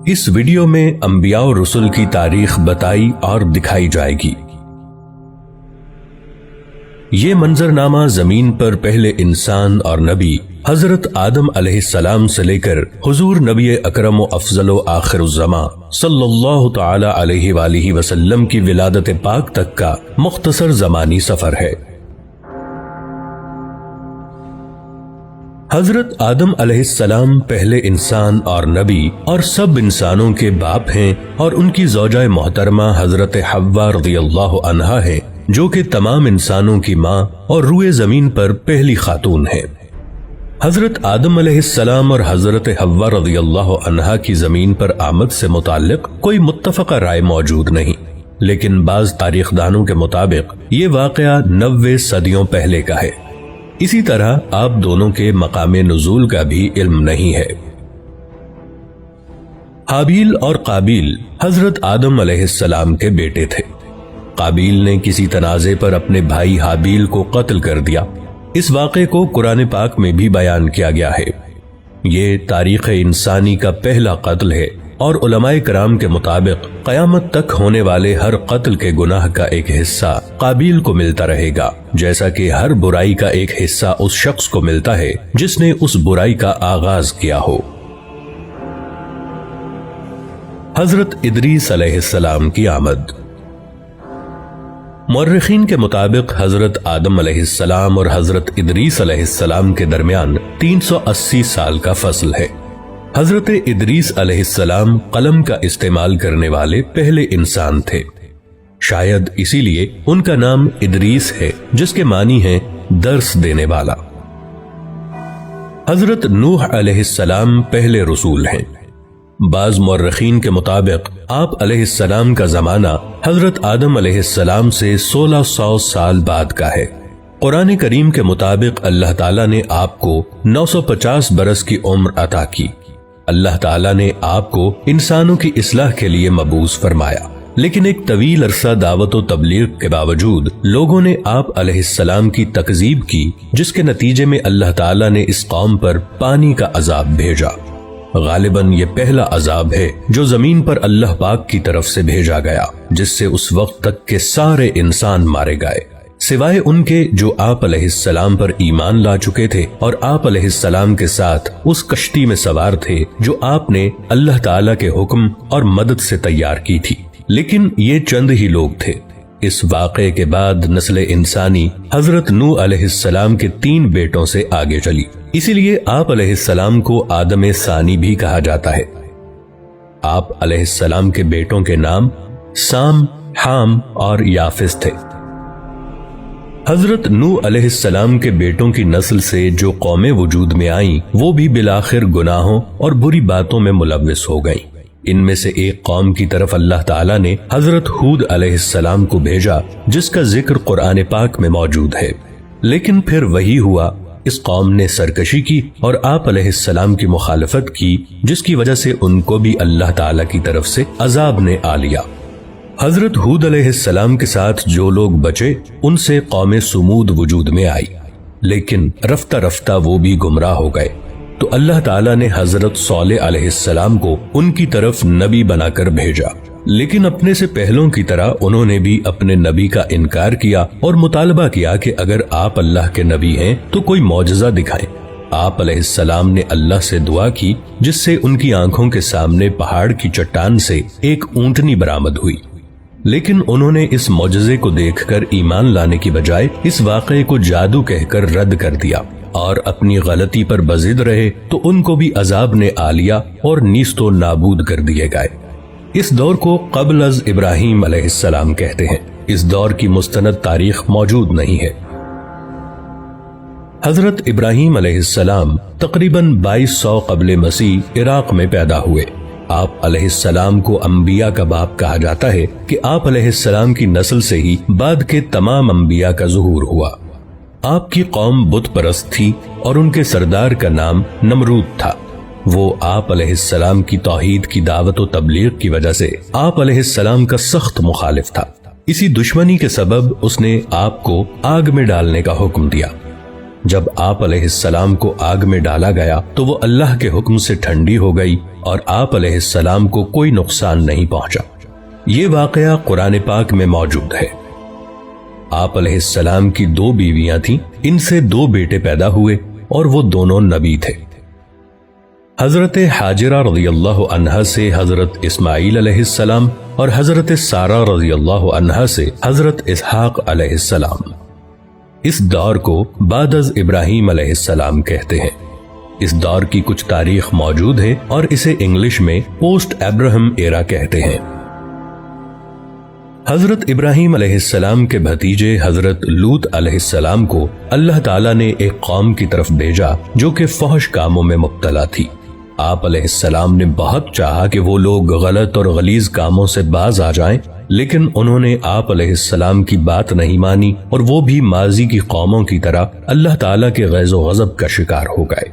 اس video میں انبیاء و رسل کی تاریخ بتائی اور دکھائی جائے گی۔ یہ منظرنامہ زمین پر پہلے انسان اور نبی حضرت آدم علیہ السلام سے لے کر حضور نبی اکرم و افضل و آخر الزماں صلی اللہ تعالی علیہ وآلہ وسلم کی ولادت پاک تک کا مختصر زمانی سفر ہے۔ حضرت آدم علیہ السلام پہلے انسان اور نبی اور سب انسانوں کے باپ ہیں، اور ان کی زوجہ محترمہ حضرت حوا رضی اللہ عنہا ہے، جو کہ تمام انسانوں کی ماں اور روئے زمین پر پہلی خاتون ہے۔ حضرت آدم علیہ السلام اور حضرت حوا رضی اللہ عنہا کی زمین پر آمد سے متعلق کوئی متفقہ رائے موجود نہیں، لیکن بعض تاریخ دانوں کے مطابق یہ واقعہ 90 صدیوں پہلے کا ہے۔ اسی طرح آپ دونوں کے مقام نزول کا بھی علم نہیں ہے۔ حابیل اور قابیل حضرت آدم علیہ السلام کے بیٹے تھے۔ قابیل نے کسی تنازع پر اپنے بھائی حابیل کو قتل کر دیا۔ اس واقعے کو قرآن پاک میں بھی بیان کیا گیا ہے۔ یہ تاریخ انسانی کا پہلا قتل ہے، اور علماء کرام کے مطابق قیامت تک ہونے والے ہر قتل کے گناہ کا ایک حصہ قابیل کو ملتا رہے گا، جیسا کہ ہر برائی کا ایک حصہ اس شخص کو ملتا ہے جس نے اس برائی کا آغاز کیا ہو۔ حضرت ادریس علیہ السلام کی آمد۔ مورخین کے مطابق حضرت آدم علیہ السلام اور حضرت ادریس علیہ السلام کے درمیان 380 سال کا فصل ہے۔ حضرت ادریس علیہ السلام قلم کا استعمال کرنے والے پہلے انسان تھے، شاید اسی لیے ان کا نام ادریس ہے، جس کے معنی ہے درس دینے والا۔ حضرت نوح علیہ السلام پہلے رسول ہیں۔ بعض مورخین کے مطابق آپ علیہ السلام کا زمانہ حضرت آدم علیہ السلام سے 1600 سال بعد کا ہے۔ قرآن کریم کے مطابق اللہ تعالیٰ نے آپ کو 950 برس کی عمر عطا کی۔ اللہ تعالیٰ نے آپ کو انسانوں کی اصلاح کے لیے مبعوث فرمایا، لیکن ایک طویل عرصہ دعوت و تبلیغ کے باوجود لوگوں نے آپ علیہ السلام کی تکذیب کی، جس کے نتیجے میں اللہ تعالیٰ نے اس قوم پر پانی کا عذاب بھیجا۔ غالباً یہ پہلا عذاب ہے جو زمین پر اللہ پاک کی طرف سے بھیجا گیا، جس سے اس وقت تک کے سارے انسان مارے گئے، سوائے ان کے جو آپ علیہ السلام پر ایمان لا چکے تھے اور آپ علیہ السلام کے ساتھ اس کشتی میں سوار تھے جو آپ نے اللہ تعالیٰ کے حکم اور مدد سے تیار کی تھی۔ لیکن یہ چند ہی لوگ تھے۔ اس واقعے کے بعد نسل انسانی حضرت نوح علیہ السلام کے 3 بیٹوں سے آگے چلی، اسی لیے آپ علیہ السلام کو آدم ثانی بھی کہا جاتا ہے۔ آپ علیہ السلام کے بیٹوں کے نام سام، حام اور یافس تھے۔ حضرت نوح علیہ السلام کے بیٹوں کی نسل سے جو قومیں وجود میں آئیں، وہ بھی بالآخر گناہوں اور بری باتوں میں ملوث ہو گئیں۔ ان میں سے ایک قوم کی طرف اللہ تعالیٰ نے حضرت ہود علیہ السلام کو بھیجا، جس کا ذکر قرآن پاک میں موجود ہے۔ لیکن پھر وہی ہوا، اس قوم نے سرکشی کی اور آپ علیہ السلام کی مخالفت کی، جس کی وجہ سے ان کو بھی اللہ تعالیٰ کی طرف سے عذاب نے آ لیا۔ حضرت ہود علیہ السلام کے ساتھ جو لوگ بچے، ان سے قوم سمود وجود میں آئی، لیکن رفتہ رفتہ وہ بھی گمراہ ہو گئے۔ تو اللہ تعالیٰ نے حضرت صالح علیہ السلام کو ان کی طرف نبی بنا کر بھیجا، لیکن اپنے سے پہلوں کی طرح انہوں نے بھی اپنے نبی کا انکار کیا اور مطالبہ کیا کہ اگر آپ اللہ کے نبی ہیں تو کوئی معجزہ دکھائیں۔ آپ علیہ السلام نے اللہ سے دعا کی، جس سے ان کی آنکھوں کے سامنے پہاڑ کی چٹان سے ایک اونٹنی برآمد ہوئی، لیکن انہوں نے اس معجزے کو دیکھ کر ایمان لانے کی بجائے اس واقعے کو جادو کہہ کر رد کر دیا اور اپنی غلطی پر بضد رہے، تو ان کو بھی عذاب نے آ لیا اور نیست و نابود کر دیے گئے۔ اس دور کو قبل از ابراہیم علیہ السلام کہتے ہیں۔ اس دور کی مستند تاریخ موجود نہیں ہے۔ حضرت ابراہیم علیہ السلام تقریباً 2200 قبل مسیح عراق میں پیدا ہوئے۔ آپ علیہ السلام کو انبیاء کا باپ کہا جاتا ہے کہ آپ علیہ السلام کی نسل سے ہی بعد کے تمام انبیاء کا ظہور ہوا۔ آپ کی قوم بت پرست تھی اور ان کے سردار کا نام نمرود تھا۔ وہ آپ علیہ السلام کی توحید کی دعوت و تبلیغ کی وجہ سے آپ علیہ السلام کا سخت مخالف تھا۔ اسی دشمنی کے سبب اس نے آپ کو آگ میں ڈالنے کا حکم دیا۔ جب آپ علیہ السلام کو آگ میں ڈالا گیا تو وہ اللہ کے حکم سے ٹھنڈی ہو گئی اور آپ علیہ السلام کو کوئی نقصان نہیں پہنچا۔ یہ واقعہ قرآن پاک میں موجود ہے۔ آپ علیہ السلام کی 2 بیویاں تھیں، ان سے 2 بیٹے پیدا ہوئے اور وہ دونوں نبی تھے۔ حضرت حاجرہ رضی اللہ عنہا سے حضرت اسماعیل علیہ السلام اور حضرت سارہ رضی اللہ عنہا سے حضرت اسحاق علیہ السلام۔ اس دور کو بعد از ابراہیم علیہ السلام کہتے ہیں۔ اس دور کی کچھ تاریخ موجود ہے اور اسے انگلش میں پوسٹ ابراہم ایرا کہتے ہیں۔ حضرت ابراہیم علیہ السلام کے بھتیجے حضرت لوط علیہ السلام کو اللہ تعالیٰ نے ایک قوم کی طرف بھیجا جو کہ فحش کاموں میں مبتلا تھی۔ آپ علیہ السلام نے بہت چاہا کہ وہ لوگ غلط اور غلیظ کاموں سے باز آ جائیں، لیکن انہوں نے آپ علیہ السلام کی بات نہیں مانی اور وہ بھی ماضی کی قوموں کی طرح اللہ تعالیٰ کے غیظ و غضب کا شکار ہو گئے۔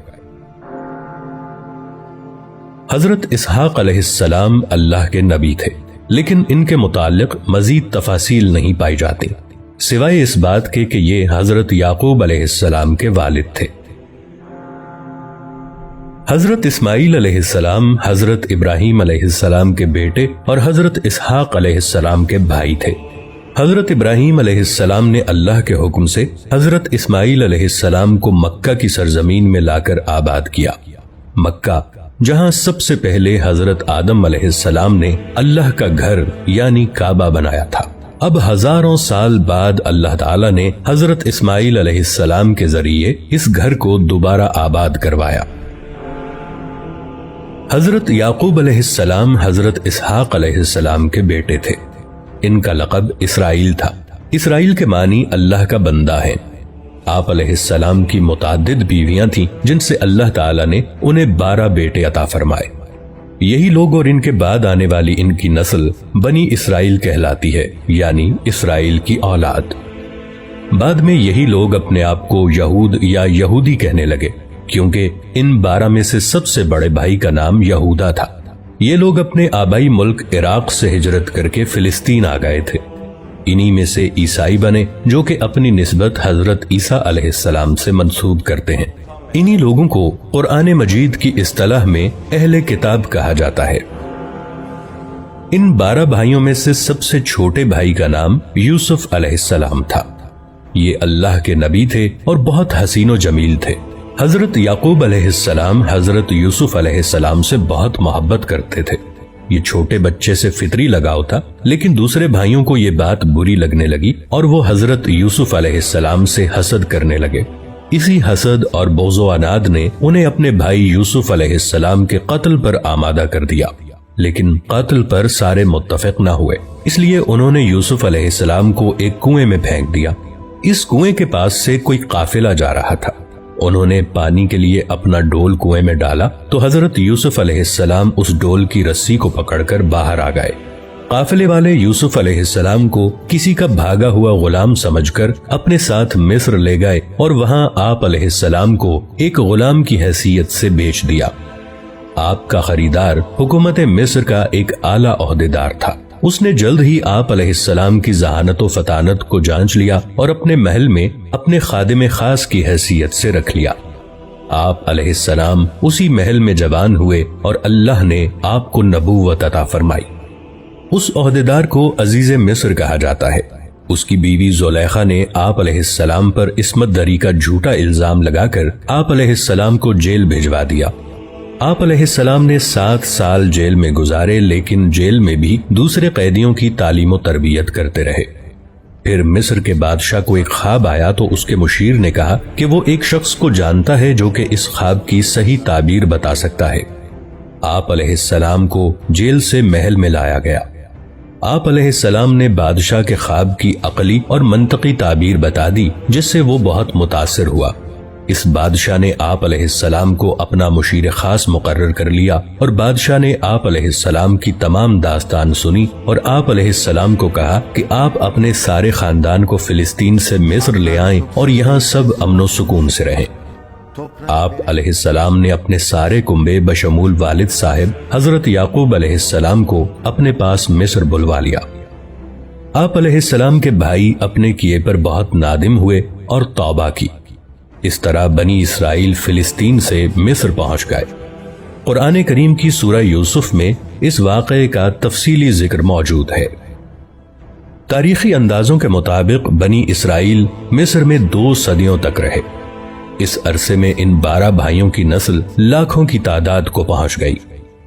حضرت اسحاق علیہ السلام اللہ کے نبی تھے، لیکن ان کے متعلق مزید تفاصیل نہیں پائی جاتی، سوائے اس بات کے کہ یہ حضرت یعقوب علیہ السلام کے والد تھے۔ حضرت اسماعیل علیہ السلام حضرت ابراہیم علیہ السلام کے بیٹے اور حضرت اسحاق علیہ السلام کے بھائی تھے۔ حضرت ابراہیم علیہ السلام نے اللہ کے حکم سے حضرت اسماعیل علیہ السلام کو مکہ کی سرزمین میں لا کر آباد کیا۔ مکہ جہاں سب سے پہلے حضرت آدم علیہ السلام نے اللہ کا گھر یعنی کعبہ بنایا تھا، اب ہزاروں سال بعد اللہ تعالیٰ نے حضرت اسماعیل علیہ السلام کے ذریعے اس گھر کو دوبارہ آباد کروایا۔ حضرت یعقوب علیہ السلام حضرت اسحاق علیہ السلام کے بیٹے تھے۔ ان کا لقب اسرائیل تھا۔ اسرائیل کے معنی اللہ کا بندہ ہے۔ آپ علیہ السلام کی متعدد بیویاں تھیں جن سے اللہ تعالیٰ نے انہیں 12 بیٹے عطا فرمائے۔ یہی لوگ اور ان کے بعد آنے والی ان کی نسل بنی اسرائیل کہلاتی ہے، یعنی اسرائیل کی اولاد۔ بعد میں یہی لوگ اپنے آپ کو یہود یا یہودی کہنے لگے، کیونکہ ان 12 میں سے سب سے بڑے بھائی کا نام یہودا تھا۔ یہ لوگ اپنے آبائی ملک عراق سے ہجرت کر کے فلسطین آ گئے تھے۔ انہی میں سے عیسائی بنے جو کہ اپنی نسبت حضرت عیسیٰ علیہ السلام سے منسوب کرتے ہیں۔ انہی لوگوں کو قرآن مجید کی اصطلاح میں اہل کتاب کہا جاتا ہے۔ ان 12 بھائیوں میں سے سب سے چھوٹے بھائی کا نام یوسف علیہ السلام تھا۔ یہ اللہ کے نبی تھے اور بہت حسین و جمیل تھے۔ حضرت یعقوب علیہ السلام حضرت یوسف علیہ السلام سے بہت محبت کرتے تھے۔ یہ چھوٹے بچے سے فطری لگاؤ تھا، لیکن دوسرے بھائیوں کو یہ بات بری لگنے لگی اور وہ حضرت یوسف علیہ السلام سے حسد کرنے لگے۔ اسی حسد اور بغض و عناد نے انہیں اپنے بھائی یوسف علیہ السلام کے قتل پر آمادہ کر دیا، لیکن قتل پر سارے متفق نہ ہوئے، اس لیے انہوں نے یوسف علیہ السلام کو ایک کنویں میں پھینک دیا۔ اس کنویں کے پاس سے کوئی قافلہ جا رہا تھا۔ انہوں نے پانی کے لیے اپنا ڈول کنویں میں ڈالا تو حضرت یوسف علیہ السلام اس ڈول کی رسی کو پکڑ کر باہر آ گئے۔ قافلے والے یوسف علیہ السلام کو کسی کا بھاگا ہوا غلام سمجھ کر اپنے ساتھ مصر لے گئے اور وہاں آپ علیہ السلام کو ایک غلام کی حیثیت سے بیچ دیا۔ آپ کا خریدار حکومت مصر کا ایک اعلیٰ عہدیدار تھا۔ اس نے جلد ہی آپ علیہ السلام کی ذہانت و فطانت کو جانچ لیا اور اپنے محل میں اپنے خادم خاص کی حیثیت سے رکھ لیا۔ آپ علیہ السلام اسی محل میں جوان ہوئے اور اللہ نے آپ کو نبوت عطا فرمائی۔ اس عہدیدار کو عزیز مصر کہا جاتا ہے۔ اس کی بیوی زلیخا نے آپ علیہ السلام پر عصمت دری کا جھوٹا الزام لگا کر آپ علیہ السلام کو جیل بھجوا دیا۔ آپ علیہ السلام نے 7 سال جیل میں گزارے، لیکن جیل میں بھی دوسرے قیدیوں کی تعلیم و تربیت کرتے رہے۔ پھر مصر کے بادشاہ کو ایک خواب آیا تو اس کے مشیر نے کہا کہ وہ ایک شخص کو جانتا ہے جو کہ اس خواب کی صحیح تعبیر بتا سکتا ہے۔ آپ علیہ السلام کو جیل سے محل میں لایا گیا۔ آپ علیہ السلام نے بادشاہ کے خواب کی عقلی اور منطقی تعبیر بتا دی، جس سے وہ بہت متاثر ہوا۔ اس بادشاہ نے آپ علیہ السلام کو اپنا مشیر خاص مقرر کر لیا اور بادشاہ نے آپ علیہ السلام کی تمام داستان سنی اور آپ علیہ السلام کو کہا کہ آپ اپنے سارے خاندان کو فلسطین سے مصر لے آئیں اور یہاں سب امن و سکون سے رہیں۔ آپ علیہ السلام نے اپنے سارے کنبے بشمول والد صاحب حضرت یعقوب علیہ السلام کو اپنے پاس مصر بلوا لیا۔ آپ علیہ السلام کے بھائی اپنے کیے پر بہت نادم ہوئے اور توبہ کی۔ اس طرح بنی اسرائیل فلسطین سے مصر پہنچ گئے۔ قرآن کریم کی سورہ یوسف میں اس واقعے کا تفصیلی ذکر موجود ہے۔ تاریخی اندازوں کے مطابق بنی اسرائیل مصر میں 2 صدیوں تک رہے۔ اس عرصے میں ان 12 بھائیوں کی نسل لاکھوں کی تعداد کو پہنچ گئی،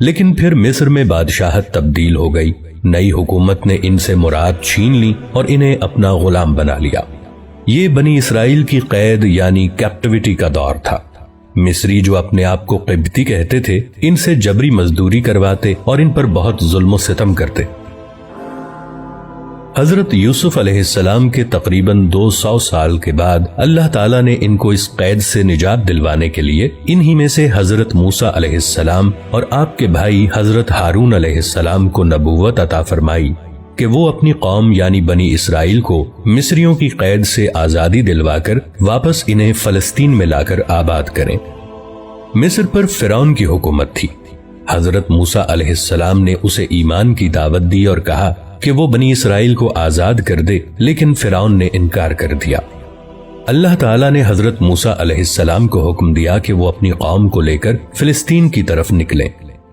لیکن پھر مصر میں بادشاہت تبدیل ہو گئی۔ نئی حکومت نے ان سے مراد چھین لی اور انہیں اپنا غلام بنا لیا۔ یہ بنی اسرائیل کی قید یعنی کیپٹیوٹی کا دور تھا۔ مصری جو اپنے آپ کو قبطی کہتے تھے، ان سے جبری مزدوری کرواتے اور ان پر بہت ظلم و ستم کرتے۔ حضرت یوسف علیہ السلام کے تقریباً 200 سال کے بعد اللہ تعالیٰ نے ان کو اس قید سے نجات دلوانے کے لیے انہی میں سے حضرت موسیٰ علیہ السلام اور آپ کے بھائی حضرت ہارون علیہ السلام کو نبوت عطا فرمائی کہ وہ اپنی قوم یعنی بنی اسرائیل کو مصریوں کی قید سے آزادی دلوا کر واپس انہیں فلسطین میں لا کر آباد کریں۔ مصر پر فرعون کی حکومت تھی۔ حضرت موسیٰ علیہ السلام نے اسے ایمان کی دعوت دی اور کہا کہ وہ بنی اسرائیل کو آزاد کر دے، لیکن فرعون نے انکار کر دیا۔ اللہ تعالیٰ نے حضرت موسیٰ علیہ السلام کو حکم دیا کہ وہ اپنی قوم کو لے کر فلسطین کی طرف نکلیں۔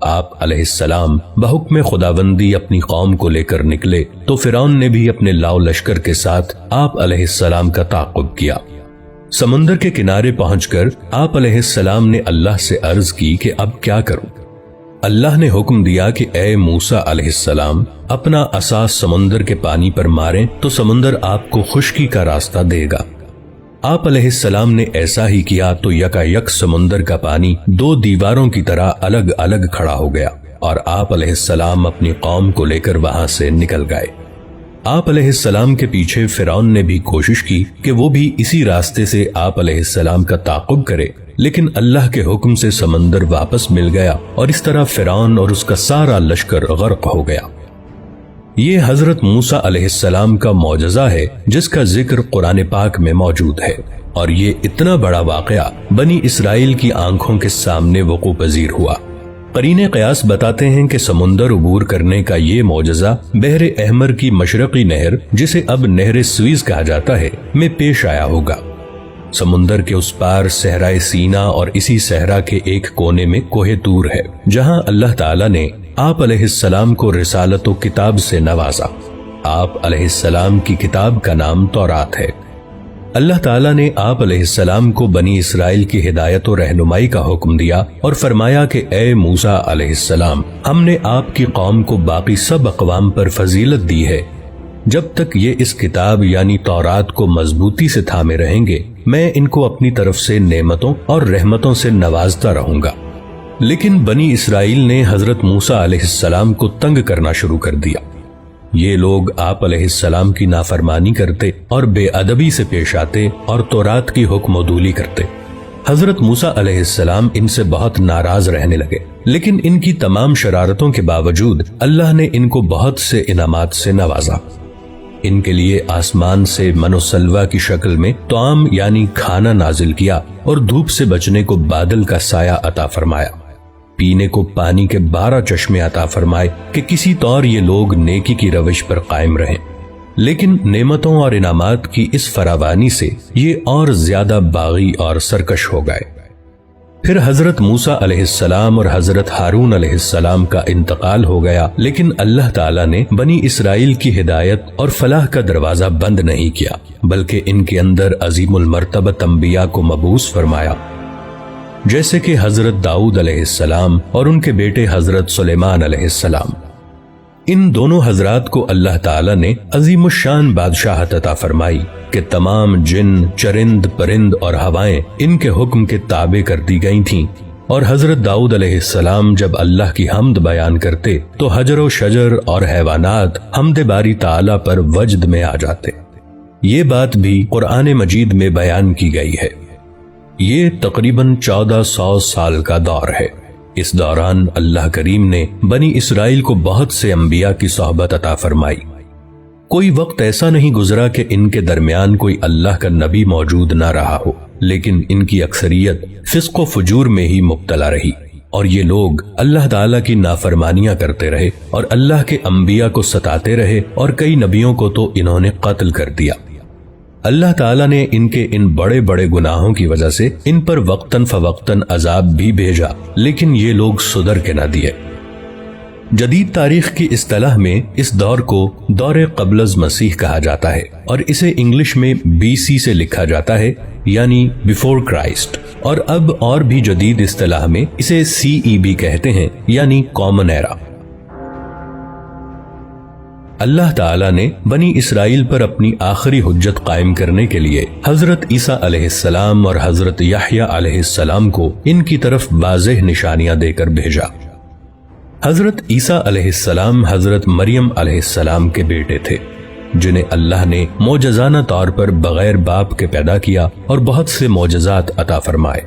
آپ علیہ السلام بحکم خداوندی اپنی قوم کو لے کر نکلے تو فرعون نے بھی اپنے لاؤ لشکر کے ساتھ آپ علیہ السلام کا تعاقب کیا۔ سمندر کے کنارے پہنچ کر آپ علیہ السلام نے اللہ سے عرض کی کہ اب کیا کروں؟ اللہ نے حکم دیا کہ اے موسیٰ علیہ السلام اپنا عصا سمندر کے پانی پر ماریں تو سمندر آپ کو خشکی کا راستہ دے گا۔ آپ علیہ السلام نے ایسا ہی کیا تو یکا یک سمندر کا پانی 2 دیواروں کی طرح الگ الگ کھڑا ہو گیا اور آپ علیہ السلام اپنی قوم کو لے کر وہاں سے نکل گئے۔ آپ علیہ السلام کے پیچھے فرعون نے بھی کوشش کی کہ وہ بھی اسی راستے سے آپ علیہ السلام کا تعاقب کرے، لیکن اللہ کے حکم سے سمندر واپس مل گیا اور اس طرح فرعون اور اس کا سارا لشکر غرق ہو گیا۔ یہ حضرت موسیٰ علیہ السلام کا معجزہ ہے جس کا ذکر قرآن پاک میں موجود ہے، اور یہ اتنا بڑا واقعہ بنی اسرائیل کی آنکھوں کے سامنے وقوع پذیر ہوا۔ قرین قیاس بتاتے ہیں کہ سمندر عبور کرنے کا یہ معجزہ بحر احمر کی مشرقی نہر، جسے اب نہر سویز کہا جاتا ہے، میں پیش آیا ہوگا۔ سمندر کے اس پار صحرائے سینا اور اسی صحرا کے ایک کونے میں کوہ طور ہے، جہاں اللہ تعالیٰ نے آپ علیہ السلام کو رسالت و کتاب سے نوازا۔ آپ علیہ السلام کی کتاب کا نام تورات ہے۔ اللہ تعالیٰ نے آپ علیہ السلام کو بنی اسرائیل کی ہدایت و رہنمائی کا حکم دیا اور فرمایا کہ اے موسیٰ علیہ السلام، ہم نے آپ کی قوم کو باقی سب اقوام پر فضیلت دی ہے۔ جب تک یہ اس کتاب یعنی تورات کو مضبوطی سے تھامے رہیں گے، میں ان کو اپنی طرف سے نعمتوں اور رحمتوں سے نوازتا رہوں گا۔ لیکن بنی اسرائیل نے حضرت موسیٰ علیہ السلام کو تنگ کرنا شروع کر دیا۔ یہ لوگ آپ علیہ السلام کی نافرمانی کرتے اور بے ادبی سے پیش آتے اور تورات کی حکم عدولی کرتے۔ حضرت موسیٰ علیہ السلام ان سے بہت ناراض رہنے لگے، لیکن ان کی تمام شرارتوں کے باوجود اللہ نے ان کو بہت سے انعامات سے نوازا۔ ان کے لیے آسمان سے من و سلوہ کی شکل میں طعام یعنی کھانا نازل کیا اور دھوپ سے بچنے کو بادل کا سایہ عطا فرمایا۔ پینے کو پانی کے 12 چشمے عطا فرمائے کہ کسی طور یہ لوگ نیکی کی روش پر قائم رہیں۔ لیکن نعمتوں اور انعامات کی اس فراوانی سے یہ اور زیادہ باغی اور سرکش ہو گئے۔ پھر حضرت موسیٰ علیہ السلام اور حضرت ہارون علیہ السلام کا انتقال ہو گیا، لیکن اللہ تعالیٰ نے بنی اسرائیل کی ہدایت اور فلاح کا دروازہ بند نہیں کیا، بلکہ ان کے اندر عظیم المرتبت انبیاء کو مبعوث فرمایا، جیسے کہ حضرت داؤد علیہ السلام اور ان کے بیٹے حضرت سلیمان علیہ السلام۔ ان دونوں حضرات کو اللہ تعالیٰ نے عظیم الشان بادشاہت عطا فرمائی کہ تمام جن، چرند، پرند اور ہوائیں ان کے حکم کے تابع کر دی گئی تھیں، اور حضرت داؤد علیہ السلام جب اللہ کی حمد بیان کرتے تو حجر و شجر اور حیوانات حمد باری تعالیٰ پر وجد میں آ جاتے۔ یہ بات بھی قرآن مجید میں بیان کی گئی ہے۔ یہ تقریباً 1400 سال کا دور ہے۔ اس دوران اللہ کریم نے بنی اسرائیل کو بہت سے انبیاء کی صحبت عطا فرمائی۔ کوئی وقت ایسا نہیں گزرا کہ ان کے درمیان کوئی اللہ کا نبی موجود نہ رہا ہو، لیکن ان کی اکثریت فسق و فجور میں ہی مبتلا رہی، اور یہ لوگ اللہ تعالیٰ کی نافرمانیاں کرتے رہے اور اللہ کے انبیاء کو ستاتے رہے، اور کئی نبیوں کو تو انہوں نے قتل کر دیا۔ اللہ تعالیٰ نے ان کے ان بڑے بڑے گناہوں کی وجہ سے ان پر وقتاً فوقتاً عذاب بھی بھیجا، لیکن یہ لوگ سدھر کے نہ دیے۔ جدید تاریخ کی اصطلاح میں اس دور کو دور قبل از مسیح کہا جاتا ہے، اور اسے انگلش میں BC سے لکھا جاتا ہے، یعنی بیفور کرائسٹ، اور اب اور بھی جدید اصطلاح میں اسے CEB کہتے ہیں، یعنی کامن ایرا۔ اللہ تعالیٰ نے بنی اسرائیل پر اپنی آخری حجت قائم کرنے کے لیے حضرت عیسیٰ علیہ السلام اور حضرت یحییٰ علیہ السلام کو ان کی طرف واضح نشانیاں دے کر بھیجا۔ حضرت عیسیٰ علیہ السلام حضرت مریم علیہ السلام کے بیٹے تھے، جنہیں اللہ نے معجزانہ طور پر بغیر باپ کے پیدا کیا اور بہت سے معجزات عطا فرمائے،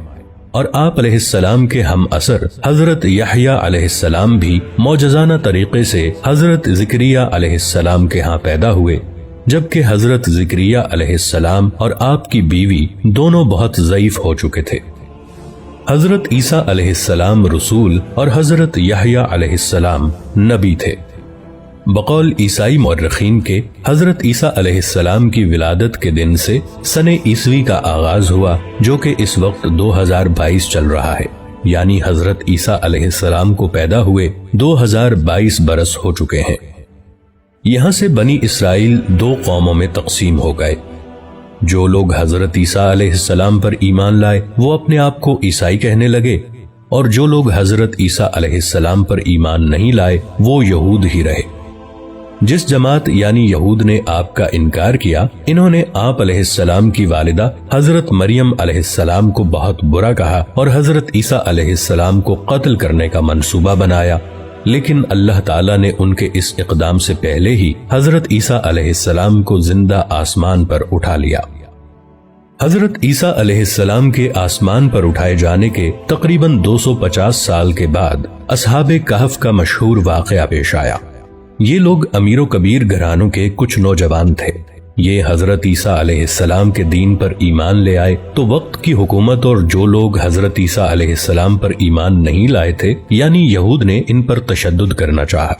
اور آپ علیہ السلام کے ہم اثر حضرت یحییٰ علیہ السلام بھی معجزانہ طریقے سے حضرت زکریا علیہ السلام کے ہاں پیدا ہوئے، جبکہ حضرت زکریا علیہ السلام اور آپ کی بیوی دونوں بہت ضعیف ہو چکے تھے۔ حضرت عیسیٰ علیہ السلام رسول اور حضرت یحییٰ علیہ السلام نبی تھے۔ بقول عیسائی مورخین کے حضرت عیسیٰ علیہ السلام کی ولادت کے دن سے سن عیسوی کا آغاز ہوا، جو کہ اس وقت 2022 چل رہا ہے، یعنی حضرت عیسیٰ علیہ السلام کو پیدا ہوئے 2022 برس ہو چکے ہیں۔ یہاں سے بنی اسرائیل دو قوموں میں تقسیم ہو گئے۔ جو لوگ حضرت عیسیٰ علیہ السلام پر ایمان لائے وہ اپنے آپ کو عیسائی کہنے لگے، اور جو لوگ حضرت عیسیٰ علیہ السلام پر ایمان نہیں لائے وہ یہود ہی رہے۔ جس جماعت یعنی یہود نے آپ کا انکار کیا، انہوں نے آپ علیہ السلام کی والدہ حضرت مریم علیہ السلام کو بہت برا کہا اور حضرت عیسیٰ علیہ السلام کو قتل کرنے کا منصوبہ بنایا، لیکن اللہ تعالیٰ نے ان کے اس اقدام سے پہلے ہی حضرت عیسیٰ علیہ السلام کو زندہ آسمان پر اٹھا لیا۔ حضرت عیسیٰ علیہ السلام کے آسمان پر اٹھائے جانے کے تقریباً 250 سال کے بعد اصحاب کہف کا مشہور واقعہ پیش آیا۔ یہ لوگ امیر و کبیر گھرانوں کے کچھ نوجوان تھے۔ یہ حضرت عیسیٰ علیہ السلام کے دین پر ایمان لے آئے تو وقت کی حکومت اور جو لوگ حضرت عیسیٰ علیہ السلام پر ایمان نہیں لائے تھے یعنی یہود نے ان پر تشدد کرنا چاہا،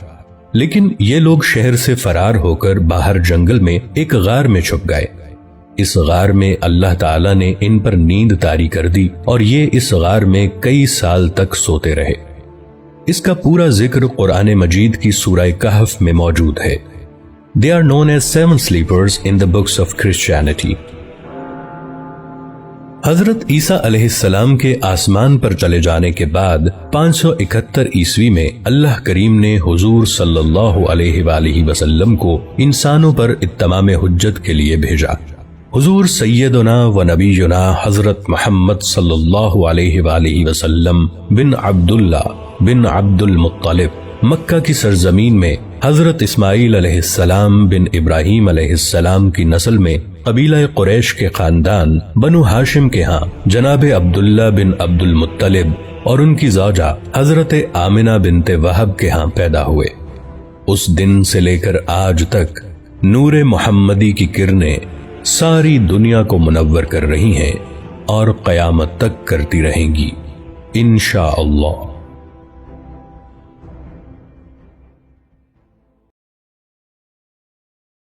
لیکن یہ لوگ شہر سے فرار ہو کر باہر جنگل میں ایک غار میں چھپ گئے۔ اس غار میں اللہ تعالیٰ نے ان پر نیند طاری کر دی اور یہ اس غار میں کئی سال تک سوتے رہے۔ اس کا پورا ذکر قرآن مجید کی سورہ کہف میں موجود ہے۔ They are known as 7 sleepers in the books of Christianity۔ حضرت عیسیٰ علیہ السلام کے آسمان پر چلے جانے کے بعد 571 عیسوی میں اللہ کریم نے حضور صلی اللہ علیہ وآلہ وسلم کو انسانوں پر اتمام حجت کے لیے بھیجا۔ حضور سیدنا و نبینا حضرت محمد صلی اللہ علیہ وآلہ وسلم بن عبداللہ بن عبد المطلب مکہ کی سرزمین میں حضرت اسماعیل علیہ السلام بن ابراہیم علیہ السلام کی نسل میں قبیلہ قریش کے خاندان بنو ہاشم کے ہاں جناب عبداللہ بن عبد المطلب اور ان کی زوجہ حضرت آمنہ بنت وہب کے ہاں پیدا ہوئے۔ اس دن سے لے کر آج تک نور محمدی کی کرنیں ساری دنیا کو منور کر رہی ہیں اور قیامت تک کرتی رہیں گی انشاءاللہ۔